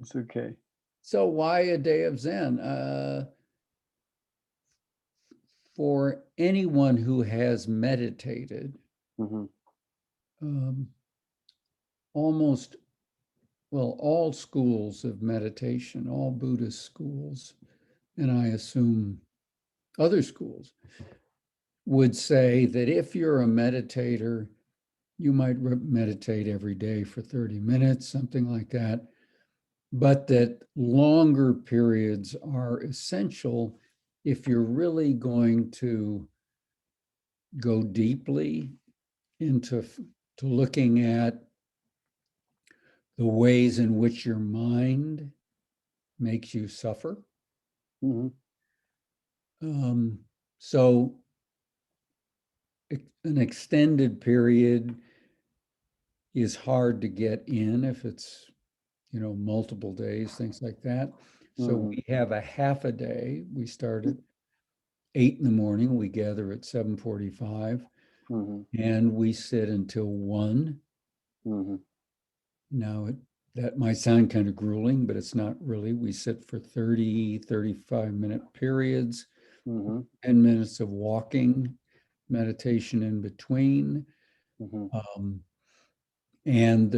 It's okay. So why a day of Zen? For anyone who has meditated, Hmm. um, almost, well, all schools of meditation, all Buddhist schools, and I assume other schools, would say that if you're a meditator, you might meditate every day for 30 minutes, something like that, but that longer periods are essential if you're really going to go deeply into to looking at the ways in which your mind makes you suffer. Hmm. Um, so an extended period is hard to get in if it's, multiple days, things like that. So Hmm. we have a half a day. We start at 8 in the morning. We gather at 7:45, Hmm. and we sit until 1. Hmm. Now, that might sound kind of grueling, but it's not really. We sit for 30, 35-minute periods, Hmm. 10 minutes of walking, meditation in between. Hmm. Um, and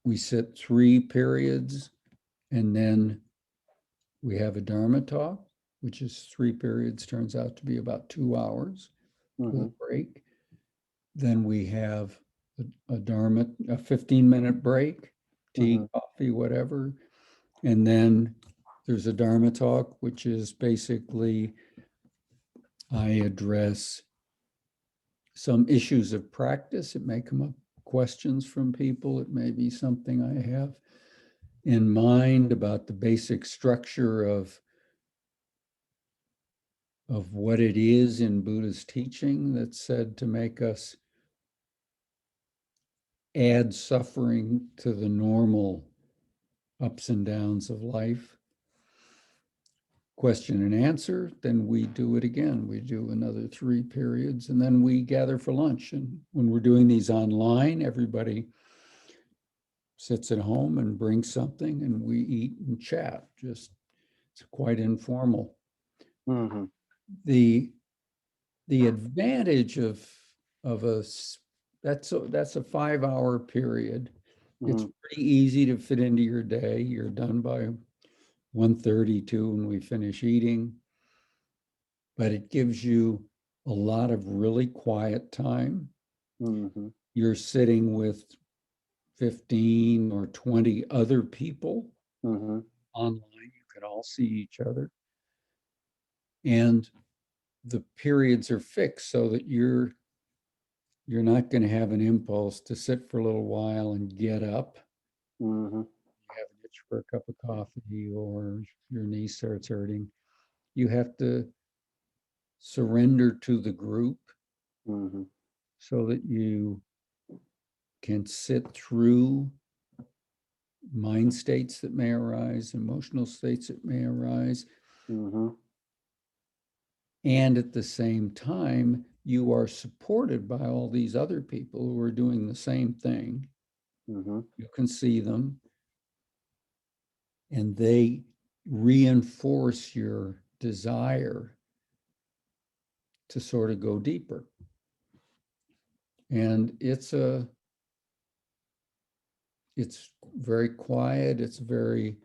we sit 3 periods, and then we have a Dharma talk, which is 3 periods, turns out to be about 2 hours with Hmm. a break. Then we have a Dharma, a 15-minute break, tea, Hmm. coffee, whatever. And then there's a Dharma talk, which is basically I address some issues of practice. It may come up questions from people. It may be something I have in mind about the basic structure of what it is in Buddha's teaching that's said to make us add suffering to the normal ups and downs of life. Question and answer, then we do it again. We do another 3 periods, and then we gather for lunch. And when we're doing these online, everybody sits at home and brings something, and we eat and chat. Just it's quite informal. Hmm. The the advantage of a that's a 5-hour period. It's Hmm. pretty easy to fit into your day. You're done by 1:32 when we finish eating, but it gives you a lot of really quiet time. Hmm. You're sitting with 15 or 20 other people Hmm. online. You can all see each other. And the periods are fixed so that you're not going to have an impulse to sit for a little while and get up. Hmm. You have an itch for a cup of coffee or your knee starts hurting. You have to surrender to the group Hmm. so that you can sit through mind states that may arise, emotional states that may arise. Hmm. And at the same time, you are supported by all these other people who are doing the same thing. Hmm. You can see them, and they reinforce your desire to sort of go deeper. And it's very quiet, it's very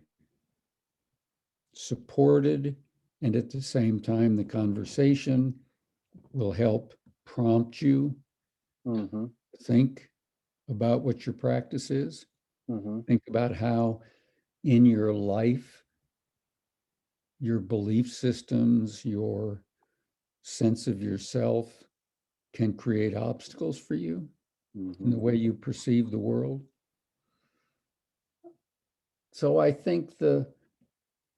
supported, and at the same time, the conversation will help prompt you Hmm. to think about what your practice is. Hmm. Think about how in your life, your belief systems, your sense of yourself can create obstacles for you in Hmm. the way you perceive the world. So I think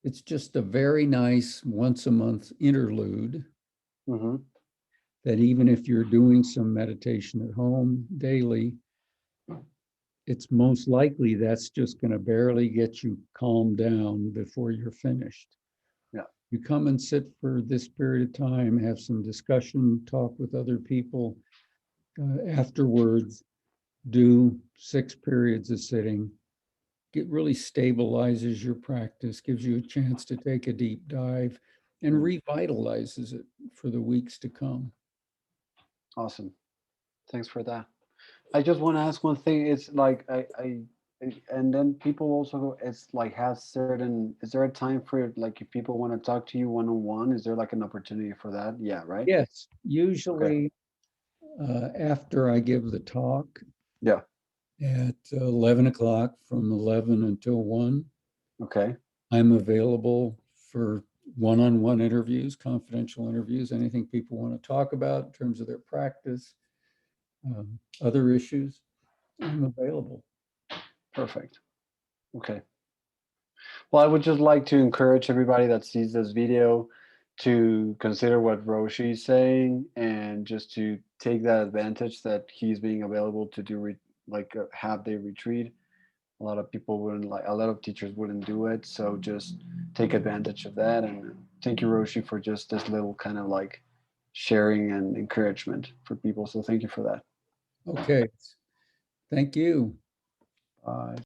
it's just a very nice once a month interlude Hmm. that even if you're doing some meditation at home daily, it's most likely that's just going to barely get you calmed down before you're finished. Yeah. You come and sit for this period of time, have some discussion, talk with other people. Afterwards, do 6 periods of sitting, really stabilizes your practice, gives you a chance to take a deep dive, and revitalizes it for the weeks to come. Awesome. Thanks for that. I just want to ask one thing. It's like and then people also go, it's like has certain, is there a time for it, like if people want to talk to you one-on-one, is there like an opportunity for that? Yeah, right? Yes, Okay. usually after I give the talk Yeah. at 11 o'clock from 11 until 1, Okay. I'm available for one-on-one interviews, confidential interviews, anything people want to talk about in terms of their practice, other issues, I'm available. Perfect. Okay. Well, I would just like to encourage everybody that sees this video to consider what Roshi is saying and just to take that advantage that he's being available to do like a half-day retreat. A lot of people wouldn't like, a lot of teachers wouldn't do it. So just take advantage of that. And thank you, Roshi, for just this little kind of like sharing and encouragement for people. So thank you for that. Okay, thank you. Bye.